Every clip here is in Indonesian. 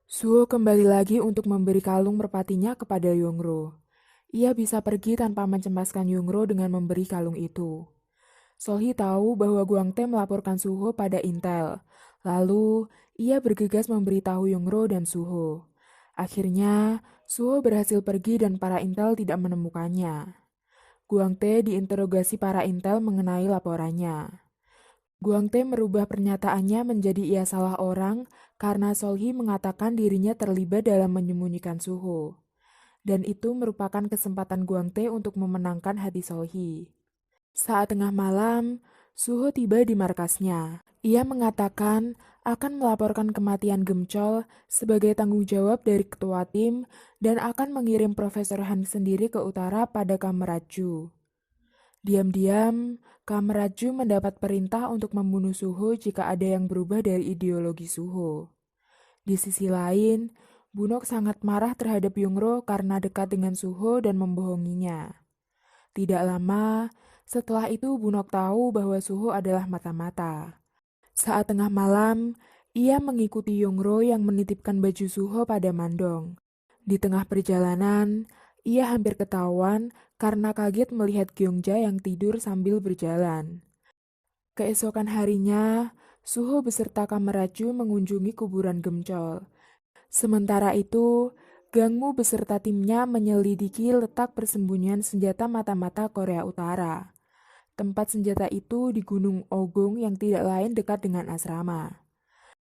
Suho kembali lagi untuk memberi kalung merpatinya kepada Yongro. Ia bisa pergi tanpa mencemaskan Yongro dengan memberi kalung itu. Solhi tahu bahwa Guangte melaporkan Suho pada Intel. Lalu, ia bergegas memberitahu Yongro dan Suho. Akhirnya, Suho berhasil pergi dan para Intel tidak menemukannya. Guangte diinterogasi para Intel mengenai laporannya. Guangte merubah pernyataannya menjadi ia salah orang karena Solhi mengatakan dirinya terlibat dalam menyembunyikan Suho. Dan itu merupakan kesempatan Guangte untuk memenangkan hati Solhi. Saat tengah malam, Suho tiba di markasnya. Ia mengatakan akan melaporkan kematian Gemcol sebagai tanggung jawab dari ketua tim dan akan mengirim Profesor Han sendiri ke utara pada Kameraju. Diam-diam, Kameraju mendapat perintah untuk membunuh Suho jika ada yang berubah dari ideologi Suho. Di sisi lain, Bunok sangat marah terhadap Yungro karena dekat dengan Suho dan membohonginya. Tidak lama, setelah itu Bunok tahu bahwa Suho adalah mata-mata. Saat tengah malam, ia mengikuti Yungro yang menitipkan baju Suho pada Mandong. Di tengah perjalanan, ia hampir ketahuan karena kaget melihat Gyeongja yang tidur sambil berjalan. Keesokan harinya, Suho beserta Kameraju mengunjungi kuburan Gemcol. Sementara itu, Gangmu beserta timnya menyelidiki letak persembunyian senjata mata-mata Korea Utara. Tempat senjata itu di Gunung Ogong yang tidak lain dekat dengan asrama.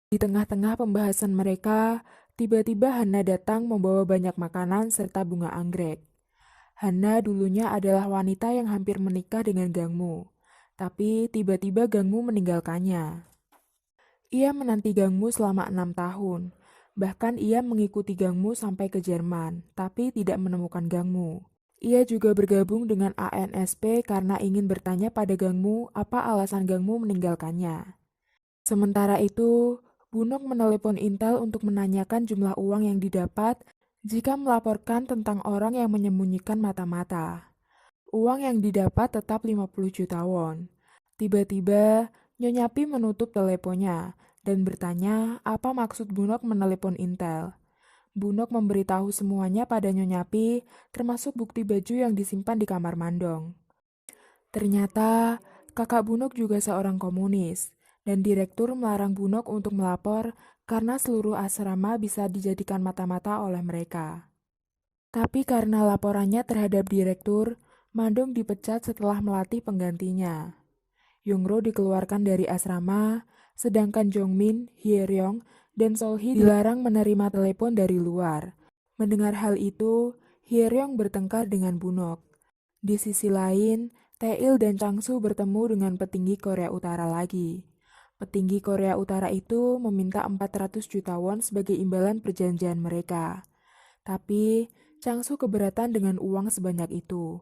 Di tengah-tengah pembahasan mereka, tiba-tiba Hana datang membawa banyak makanan serta bunga anggrek. Hana dulunya adalah wanita yang hampir menikah dengan Gangmu, tapi tiba-tiba Gangmu meninggalkannya. Ia menanti Gangmu selama 6 tahun. Bahkan ia mengikuti Gangmu sampai ke Jerman, tapi tidak menemukan Gangmu. Ia juga bergabung dengan ANSP karena ingin bertanya pada Gangmu apa alasan Gangmu meninggalkannya. Sementara itu, Bunok menelepon Intel untuk menanyakan jumlah uang yang didapat jika melaporkan tentang orang yang menyembunyikan mata-mata. Uang yang didapat tetap 50 juta won. Tiba-tiba, Nyonya Pi menutup teleponnya dan bertanya apa maksud Bunok menelepon Intel. Bunok memberitahu semuanya pada Nyonya Pi, termasuk bukti baju yang disimpan di kamar Mandong. Ternyata, kakak Bunok juga seorang komunis, dan direktur melarang Bunok untuk melapor karena seluruh asrama bisa dijadikan mata-mata oleh mereka. Tapi karena laporannya terhadap direktur, Mandong dipecat setelah melatih penggantinya. Yungro dikeluarkan dari asrama, sedangkan Jongmin, Hyeryong, dan Solhi dilarang menerima telepon dari luar. Mendengar hal itu, Hyeryong bertengkar dengan Bunok. Di sisi lain, Taeil dan Changsu bertemu dengan petinggi Korea Utara lagi. Petinggi Korea Utara itu meminta 400 juta won sebagai imbalan perjanjian mereka. Tapi, Changsu keberatan dengan uang sebanyak itu.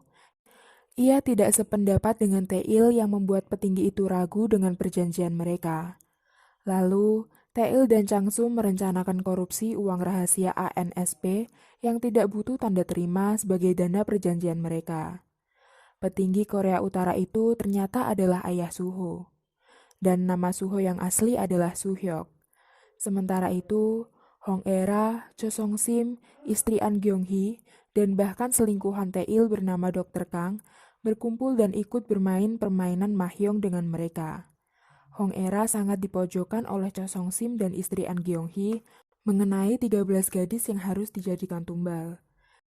Ia tidak sependapat dengan Taeil yang membuat petinggi itu ragu dengan perjanjian mereka. Lalu, Taeil dan Changsu merencanakan korupsi uang rahasia ANSP yang tidak butuh tanda terima sebagai dana perjanjian mereka. Petinggi Korea Utara itu ternyata adalah ayah Suho, dan nama Suho yang asli adalah Suhyok. Sementara itu, Hong Era, Cho Song Sim, istri An Gyong Hee, dan bahkan selingkuhan Taeil bernama Dr. Kang berkumpul dan ikut bermain permainan mahjong dengan mereka. Hong Era sangat dipojokkan oleh Cho Song Sim dan istri An Gyong Hee mengenai 13 gadis yang harus dijadikan tumbal.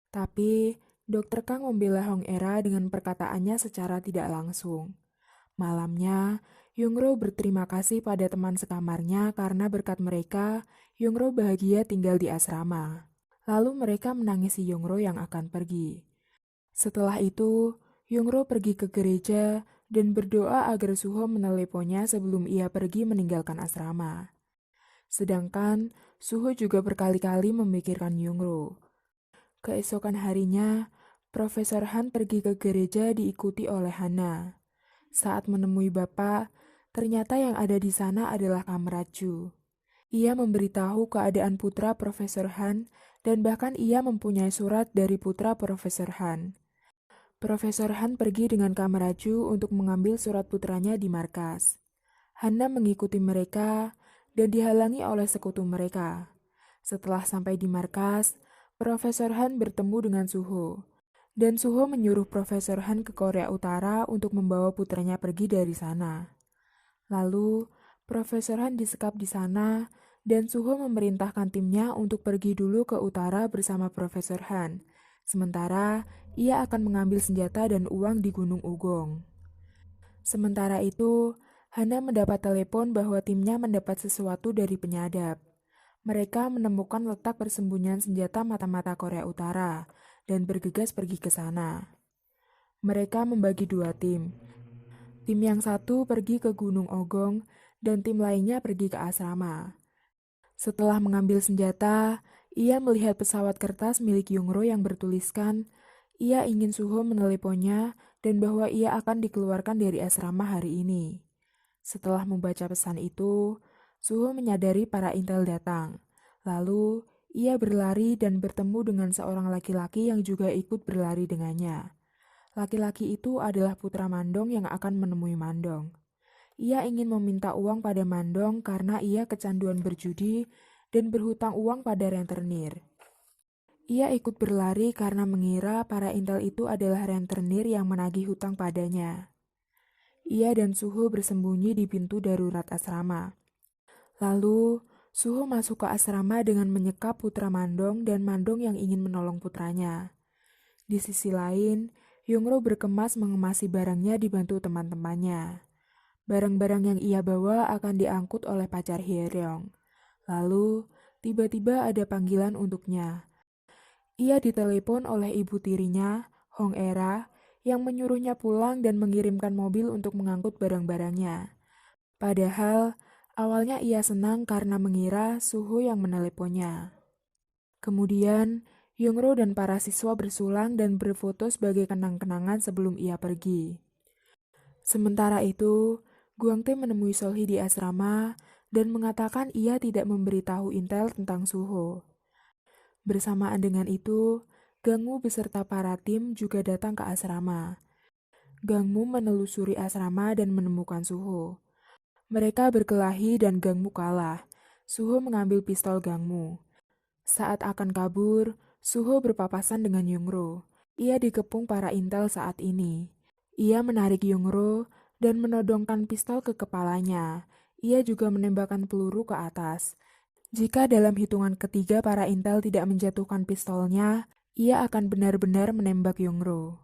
Tapi, Dr. Kang membela Hong Era dengan perkataannya secara tidak langsung. Malamnya, Yungro berterima kasih pada teman sekamarnya karena berkat mereka, Yungro bahagia tinggal di asrama. Lalu mereka menangisi Yungro yang akan pergi. Setelah itu, Yungro pergi ke gereja dan berdoa agar Suho meneleponnya sebelum ia pergi meninggalkan asrama. Sedangkan, Suho juga berkali-kali memikirkan Yungro. Keesokan harinya, Profesor Han pergi ke gereja diikuti oleh Hana. Saat menemui Bapak, ternyata yang ada di sana adalah Kameraju. Ia memberitahu keadaan putra Profesor Han dan bahkan ia mempunyai surat dari putra Profesor Han. Profesor Han pergi dengan Kameraju untuk mengambil surat putranya di markas. Hana mengikuti mereka dan dihalangi oleh sekutu mereka. Setelah sampai di markas, Profesor Han bertemu dengan Suho. Dan Suho menyuruh Profesor Han ke Korea Utara untuk membawa putranya pergi dari sana. Lalu, Profesor Han disekap di sana, dan Suho memerintahkan timnya untuk pergi dulu ke utara bersama Profesor Han. Sementara, ia akan mengambil senjata dan uang di Gunung Ugong. Sementara itu, Hana mendapat telepon bahwa timnya mendapat sesuatu dari penyadap. Mereka menemukan letak persembunyian senjata mata-mata Korea Utara dan bergegas pergi ke sana. Mereka membagi dua tim. Tim yang satu pergi ke Gunung Ogong dan tim lainnya pergi ke asrama. Setelah mengambil senjata, ia melihat pesawat kertas milik Yungro yang bertuliskan, ia ingin Suho meneleponnya dan bahwa ia akan dikeluarkan dari asrama hari ini. Setelah membaca pesan itu, Suho menyadari para intel datang. Lalu, ia berlari dan bertemu dengan seorang laki-laki yang juga ikut berlari dengannya. Laki-laki itu adalah putra Mandong yang akan menemui Mandong. Ia ingin meminta uang pada Mandong karena ia kecanduan berjudi dan berhutang uang pada rentenir. Ia ikut berlari karena mengira para intel itu adalah rentenir yang menagih hutang padanya. Ia dan Suho bersembunyi di pintu darurat asrama. Lalu, Suho masuk ke asrama dengan menyekap putra Mandong dan Mandong yang ingin menolong putranya. Di sisi lain, Yongro berkemas mengemasi barangnya dibantu teman-temannya. Barang-barang yang ia bawa akan diangkut oleh pacar Hyeryong. Lalu, tiba-tiba ada panggilan untuknya. Ia ditelepon oleh ibu tirinya, Hong Era, yang menyuruhnya pulang dan mengirimkan mobil untuk mengangkut barang-barangnya. Padahal, awalnya ia senang karena mengira Suho yang meneleponnya. Kemudian, Yongro dan para siswa bersulang dan berfoto sebagai kenang-kenangan sebelum ia pergi. Sementara itu, Guangte menemui Solhi di asrama dan mengatakan ia tidak memberitahu intel tentang Suho. Bersamaan dengan itu, Gangmu beserta para tim juga datang ke asrama. Gangmu menelusuri asrama dan menemukan Suho. Mereka berkelahi dan Gangmu kalah. Suho mengambil pistol Gangmu. Saat akan kabur, Suho berpapasan dengan Yungro. Ia dikepung para intel saat ini. Ia menarik Yungro dan menodongkan pistol ke kepalanya. Ia juga menembakkan peluru ke atas. Jika dalam hitungan ketiga para intel tidak menjatuhkan pistolnya, ia akan benar-benar menembak Yungro.